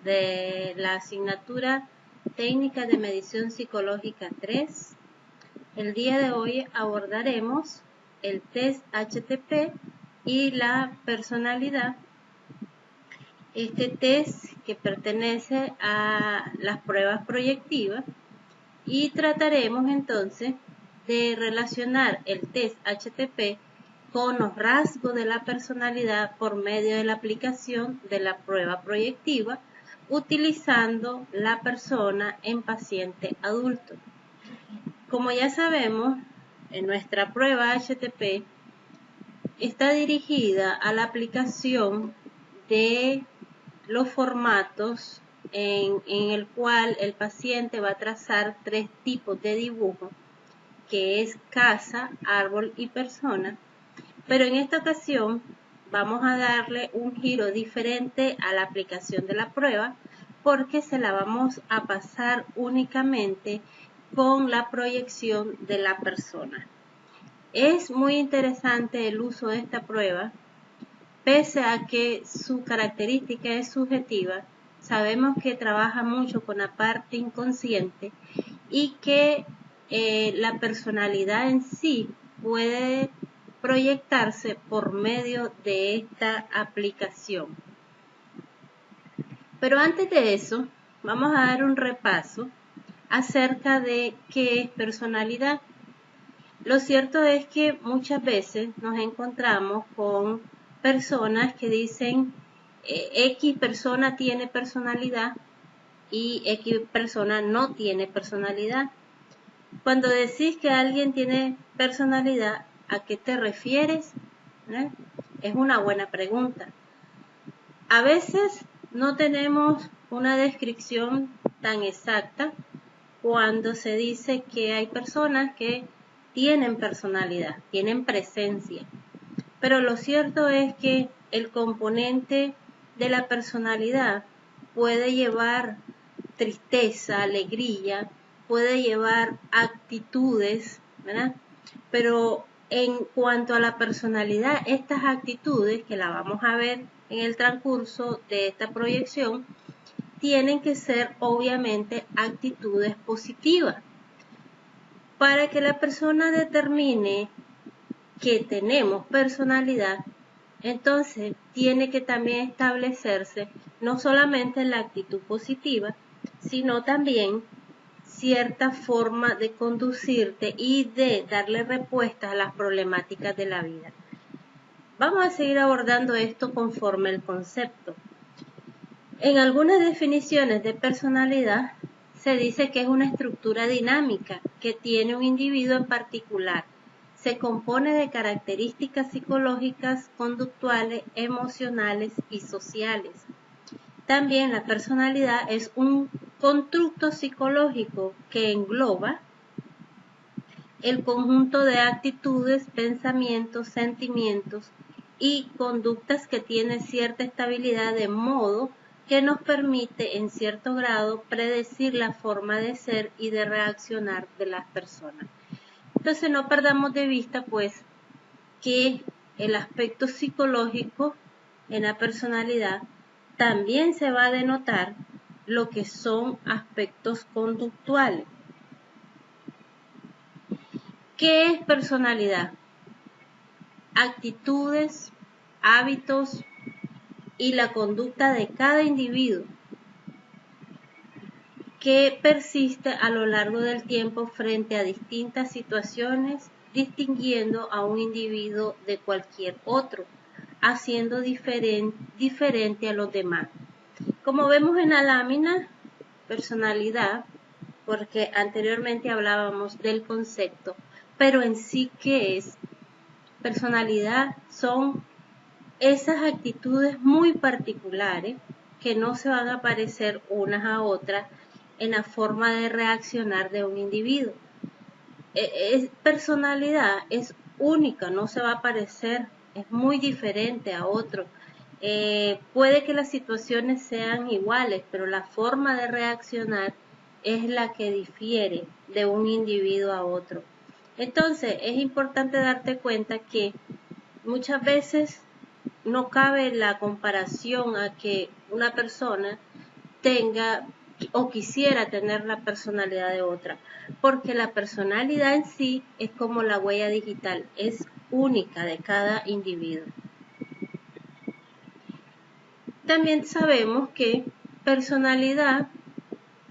de la asignatura Técnica de Medición Psicológica 3. El día de hoy abordaremos el test HTP y la personalidad. Este test que pertenece a las pruebas proyectivas, y trataremos entonces de relacionar el test HTP con los rasgos de la personalidad por medio de la aplicación de la prueba proyectiva utilizando la persona en paciente adulto. Como ya sabemos, en nuestra prueba HTP está dirigida a la aplicación de los formatos en el cual el paciente va a trazar 3 tipos de dibujo, que es casa, árbol y persona. Pero en esta ocasión vamos a darle un giro diferente a la aplicación de la prueba, porque se la vamos a pasar únicamente con la proyección de la persona. Es muy interesante el uso de esta prueba, pese a que su característica es subjetiva. Sabemos que trabaja mucho con la parte inconsciente y que la personalidad en sí puede proyectarse por medio de esta aplicación. Pero antes de eso, vamos a dar un repaso acerca de qué es personalidad. Lo cierto es que muchas veces nos encontramos con personas que dicen X persona tiene personalidad y X persona no tiene personalidad. Cuando decís que alguien tiene personalidad, ¿a qué te refieres? Es una buena pregunta. A veces no tenemos una descripción tan exacta cuando se dice que hay personas que tienen personalidad, tienen presencia. Pero lo cierto es que el componente de la personalidad puede llevar tristeza, alegría, puede llevar actitudes, ¿verdad? Pero en cuanto a la personalidad, estas actitudes, que la vamos a ver en el transcurso de esta proyección, tienen que ser obviamente actitudes positivas. Para que la persona determine que tenemos personalidad, entonces tiene que también establecerse no solamente la actitud positiva, sino también cierta forma de conducirte y de darle respuestas a las problemáticas de la vida. Vamos a seguir abordando esto conforme el concepto. En algunas definiciones de personalidad se dice que es una estructura dinámica que tiene un individuo en particular. Se compone de características psicológicas, conductuales, emocionales y sociales. También la personalidad es un constructo psicológico que engloba el conjunto de actitudes, pensamientos, sentimientos y conductas que tienen cierta estabilidad, de modo que nos permite en cierto grado predecir la forma de ser y de reaccionar de las personas. Entonces no perdamos de vista pues que el aspecto psicológico en la personalidad también se va a denotar lo que son aspectos conductuales. ¿Qué es personalidad? Actitudes, hábitos y la conducta de cada individuo que persiste a lo largo del tiempo frente a distintas situaciones, distinguiendo a un individuo de cualquier otro, haciendo diferente a los demás. Como vemos en la lámina, personalidad, porque anteriormente hablábamos del concepto, pero en sí, ¿qué es? Personalidad son esas actitudes muy particulares que no se van a parecer unas a otras en la forma de reaccionar de un individuo. Personalidad es única, no se va a parecer, es muy diferente a otro. Puede que las situaciones sean iguales, pero la forma de reaccionar es la que difiere de un individuo a otro. Entonces, es importante darte cuenta que muchas veces no cabe la comparación a que una persona tenga o quisiera tener la personalidad de otra, porque la personalidad en sí es como la huella digital, es única de cada individuo. También sabemos que personalidad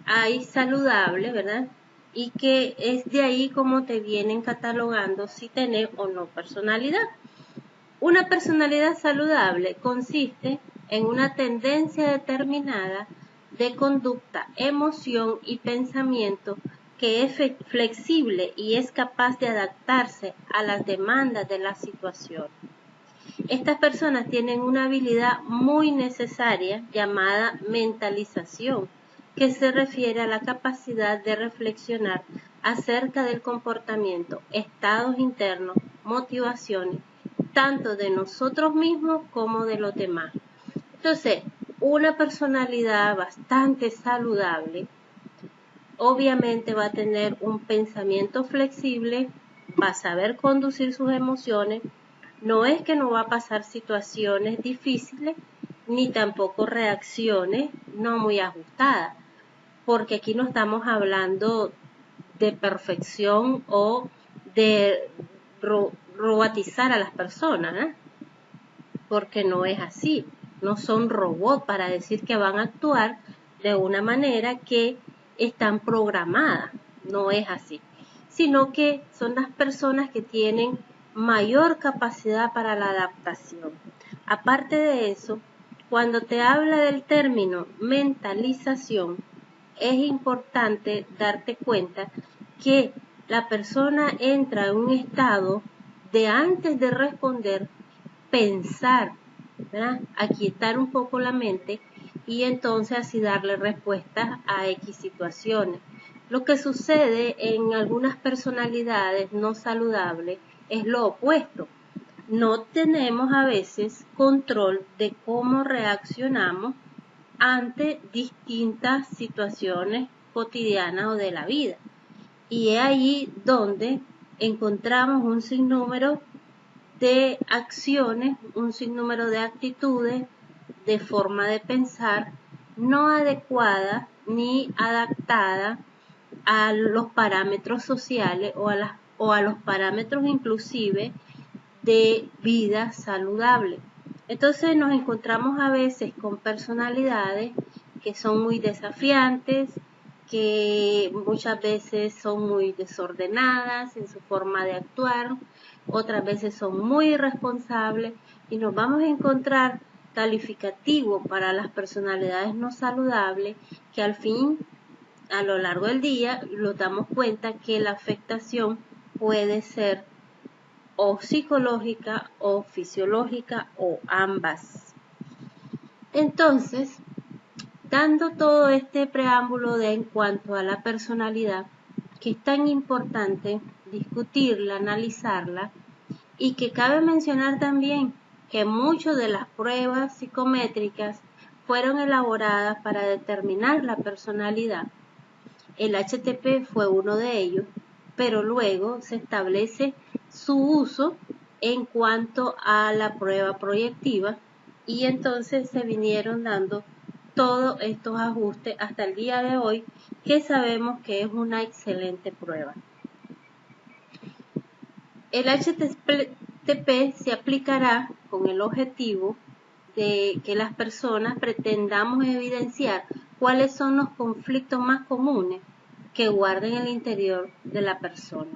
hay saludable, ¿verdad? Y que es de ahí como te vienen catalogando si tenés o no personalidad. Una personalidad saludable consiste en una tendencia determinada de conducta, emoción y pensamiento que es flexible y es capaz de adaptarse a las demandas de la situación. Estas personas tienen una habilidad muy necesaria llamada mentalización, que se refiere a la capacidad de reflexionar acerca del comportamiento, estados internos, motivaciones, tanto de nosotros mismos como de los demás. Entonces, una personalidad bastante saludable obviamente va a tener un pensamiento flexible, va a saber conducir sus emociones. No es que no va a pasar situaciones difíciles, ni tampoco reacciones no muy ajustadas, porque aquí no estamos hablando de perfección o de robotizar a las personas, ¿eh? Porque no es así. No son robots para decir que van a actuar de una manera que están programadas. No es así. Sino que son las personas que tienen mayor capacidad para la adaptación. Aparte de eso, cuando te habla del término mentalización, es importante darte cuenta que la persona entra en un estado de antes de responder, pensar, ¿verdad? Aquietar un poco la mente y entonces así darle respuestas a X situaciones. Lo que sucede en algunas personalidades no saludables es lo opuesto. No tenemos a veces control de cómo reaccionamos ante distintas situaciones cotidianas o de la vida. Y es ahí donde encontramos un sinnúmero de acciones, un sinnúmero de actitudes, de forma de pensar no adecuada ni adaptada a los parámetros sociales o a los parámetros inclusive de vida saludable. Entonces nos encontramos a veces con personalidades que son muy desafiantes, que muchas veces son muy desordenadas en su forma de actuar, otras veces son muy irresponsables y nos vamos a encontrar calificativo para las personalidades no saludables que al fin, a lo largo del día, nos damos cuenta que la afectación puede ser o psicológica o fisiológica o ambas. Entonces, dando todo este preámbulo en cuanto a la personalidad, que es tan importante discutirla, analizarla, y que cabe mencionar también que muchas de las pruebas psicométricas fueron elaboradas para determinar la personalidad. El HTP fue uno de ellos, pero luego se establece su uso en cuanto a la prueba proyectiva y entonces se vinieron dando todos estos ajustes hasta el día de hoy, que sabemos que es una excelente prueba. El HTP se aplicará con el objetivo de que las personas pretendamos evidenciar cuáles son los conflictos más comunes que guarden en el interior de la persona.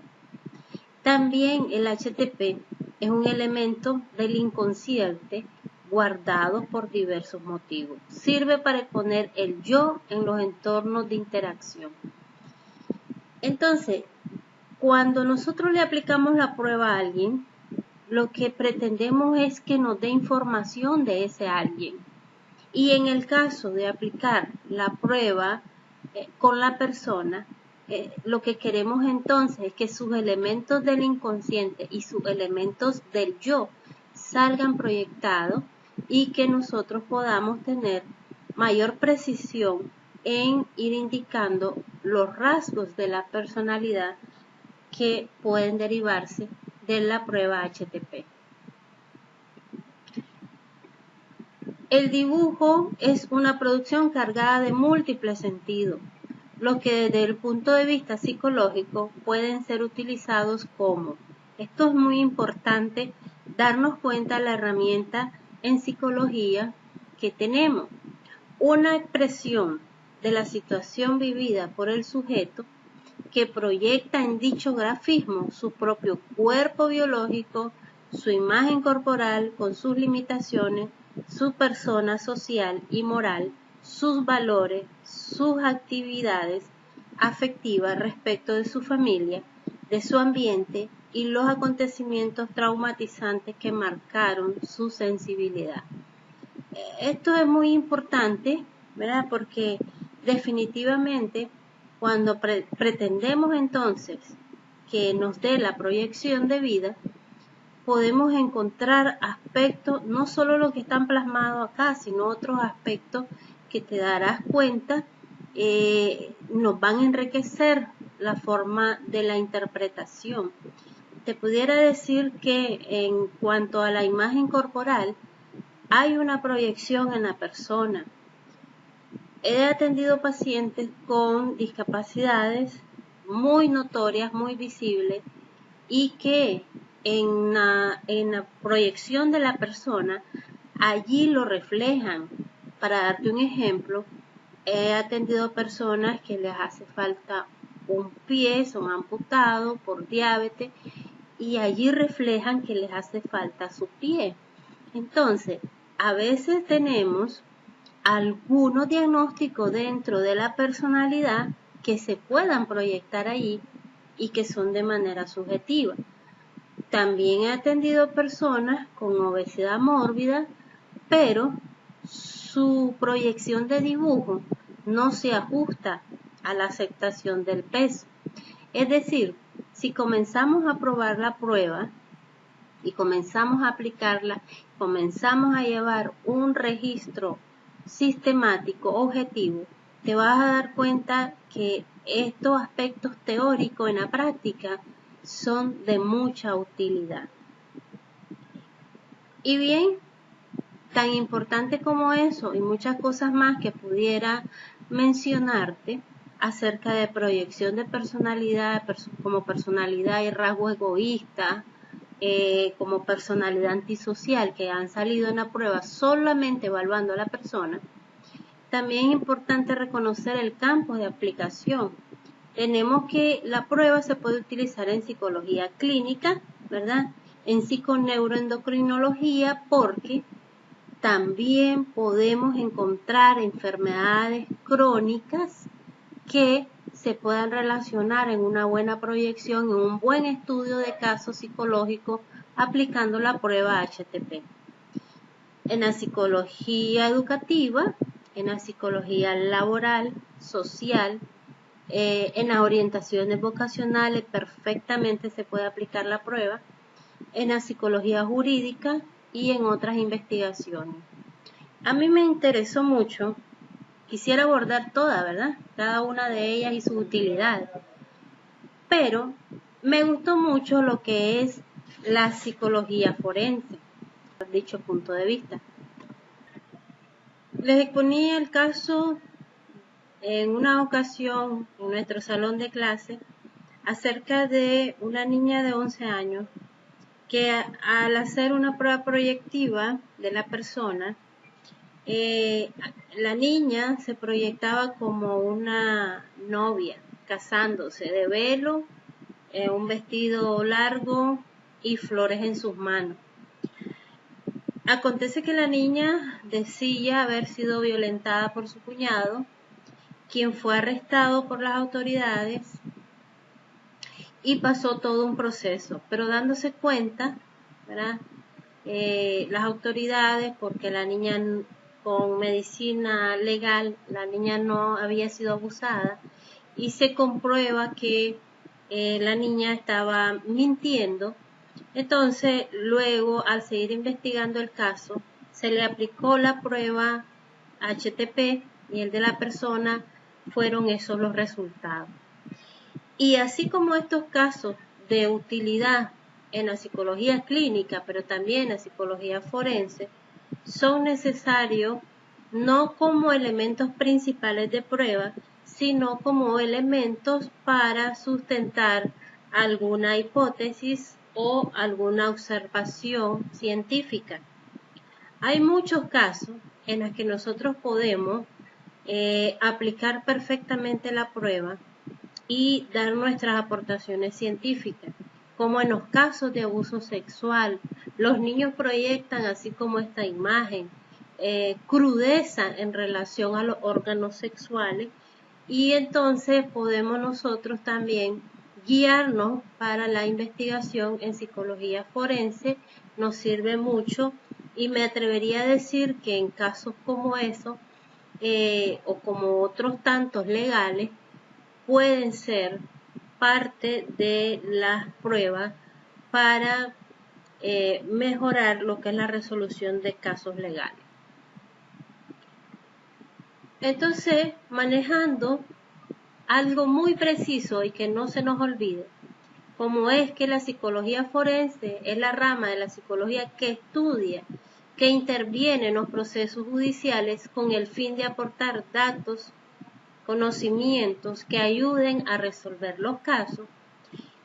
También el HTP es un elemento del inconsciente guardado por diversos motivos. Sirve para exponer el yo en los entornos de interacción. Entonces, cuando nosotros le aplicamos la prueba a alguien, lo que pretendemos es que nos dé información de ese alguien. Y en el caso de aplicar la prueba con la persona, lo que queremos entonces es que sus elementos del inconsciente y sus elementos del yo salgan proyectados y que nosotros podamos tener mayor precisión en ir indicando los rasgos de la personalidad que pueden derivarse de la prueba HTP. El dibujo es una producción cargada de múltiples sentidos, los que desde el punto de vista psicológico pueden ser utilizados como. Esto es muy importante darnos cuenta de la herramienta en psicología que tenemos. Una expresión de la situación vivida por el sujeto que proyecta en dicho grafismo su propio cuerpo biológico, su imagen corporal con sus limitaciones, su persona social y moral, sus valores, sus actividades afectivas respecto de su familia, de su ambiente y los acontecimientos traumatizantes que marcaron su sensibilidad. Esto es muy importante, ¿verdad? Porque definitivamente cuando pretendemos entonces que nos dé la proyección de vida, podemos encontrar aspectos, no solo los que están plasmados acá, sino otros aspectos que te darás cuenta nos van a enriquecer la forma de la interpretación. Te pudiera decir que en cuanto a la imagen corporal, hay una proyección en la persona. He atendido pacientes con discapacidades muy notorias, muy visibles, y que en la proyección de la persona, allí lo reflejan. Para darte un ejemplo, he atendido personas que les hace falta un pie, son amputados por diabetes, y allí reflejan que les hace falta su pie. Entonces, a veces tenemos algunos diagnósticos dentro de la personalidad que se puedan proyectar ahí y que son de manera subjetiva. También he atendido personas con obesidad mórbida, pero su proyección de dibujo no se ajusta a la aceptación del peso. Es decir, si comenzamos a probar la prueba y comenzamos a aplicarla, comenzamos a llevar un registro sistemático, objetivo, te vas a dar cuenta que estos aspectos teóricos en la práctica son de mucha utilidad. Y bien, tan importante como eso y muchas cosas más que pudiera mencionarte acerca de proyección de personalidad, como personalidad y rasgo egoísta, como personalidad antisocial, que han salido en la prueba solamente evaluando a la persona. También es importante reconocer el campo de aplicación. Tenemos que la prueba se puede utilizar en psicología clínica, ¿verdad? En psiconeuroendocrinología, porque también podemos encontrar enfermedades crónicas que se puedan relacionar en una buena proyección, en un buen estudio de caso psicológico, aplicando la prueba HTP. En la psicología educativa, en la psicología laboral, social, en las orientaciones vocacionales perfectamente se puede aplicar la prueba, en la psicología jurídica y en otras investigaciones. A mí me interesó mucho, quisiera abordar todas, ¿verdad? Cada una de ellas y su utilidad, pero me gustó mucho lo que es la psicología forense, dicho punto de vista. Les exponía el caso en una ocasión en nuestro salón de clase acerca de una niña de 11 años que al hacer una prueba proyectiva de la persona, la niña se proyectaba como una novia casándose de velo, un vestido largo y flores en sus manos. Acontece que la niña decía haber sido violentada por su cuñado, quien fue arrestado por las autoridades y pasó todo un proceso, pero dándose cuenta, ¿verdad? Las autoridades, porque la niña con medicina legal, la niña no había sido abusada y se comprueba que la niña estaba mintiendo. Entonces, luego, al seguir investigando el caso, se le aplicó la prueba HTP y el de la persona fueron esos los resultados. Y así como estos casos de utilidad en la psicología clínica, pero también en la psicología forense, son necesarios no como elementos principales de prueba, sino como elementos para sustentar alguna hipótesis o alguna observación científica. Hay muchos casos en los que nosotros podemos aplicar perfectamente la prueba y dar nuestras aportaciones científicas, como en los casos de abuso sexual. Los niños proyectan, así como esta imagen, crudeza en relación a los órganos sexuales, y entonces podemos nosotros también guiarnos para la investigación en psicología forense. Nos sirve mucho, y me atrevería a decir que en casos como eso, o como otros tantos legales, pueden ser parte de las pruebas para mejorar lo que es la resolución de casos legales. Entonces, manejando algo muy preciso y que no se nos olvide, como es que la psicología forense es la rama de la psicología que estudia, que interviene en los procesos judiciales con el fin de aportar datos, conocimientos que ayuden a resolver los casos.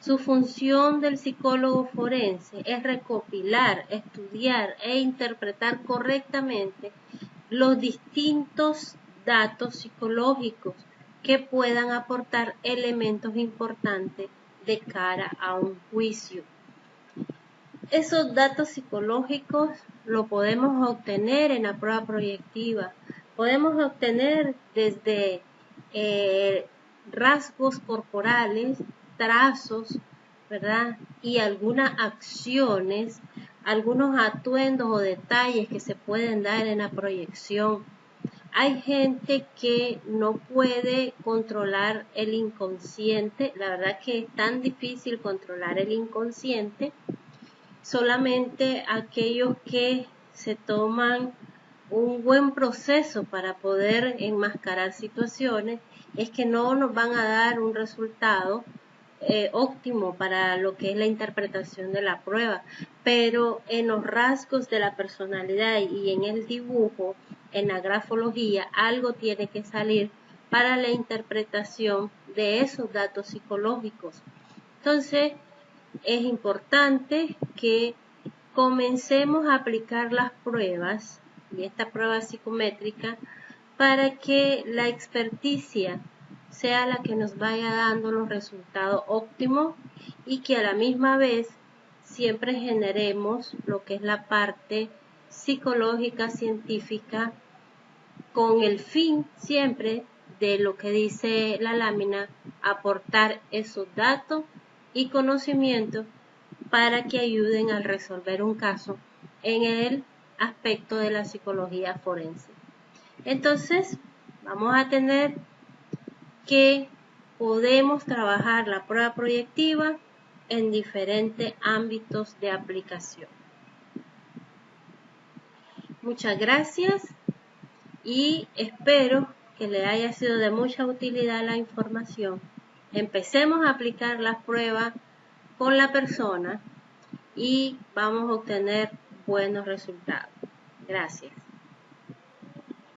Su función del psicólogo forense es recopilar, estudiar e interpretar correctamente los distintos datos psicológicos que puedan aportar elementos importantes de cara a un juicio. Esos datos psicológicos lo podemos obtener en la prueba proyectiva. Podemos obtener desde rasgos corporales, trazos, ¿verdad? Y algunas acciones, algunos atuendos o detalles que se pueden dar en la proyección. Hay gente que no puede controlar el inconsciente. La verdad que es tan difícil controlar el inconsciente. Solamente aquellos que se toman un buen proceso para poder enmascarar situaciones es que no nos van a dar un resultado óptimo para lo que es la interpretación de la prueba, pero en los rasgos de la personalidad y en el dibujo, en la grafología, algo tiene que salir para la interpretación de esos datos psicológicos. Entonces, es importante que comencemos a aplicar las pruebas y esta prueba psicométrica para que la experticia sea la que nos vaya dando los resultados óptimos y que a la misma vez siempre generemos lo que es la parte psicológica, científica, con el fin siempre de lo que dice la lámina, aportar esos datos y conocimientos para que ayuden a resolver un caso en el aspecto de la psicología forense. Entonces, vamos a tener que podemos trabajar la prueba proyectiva en diferentes ámbitos de aplicación. Muchas gracias y espero que le haya sido de mucha utilidad la información. Empecemos a aplicar las pruebas con la persona y vamos a obtener buenos resultados. Gracias.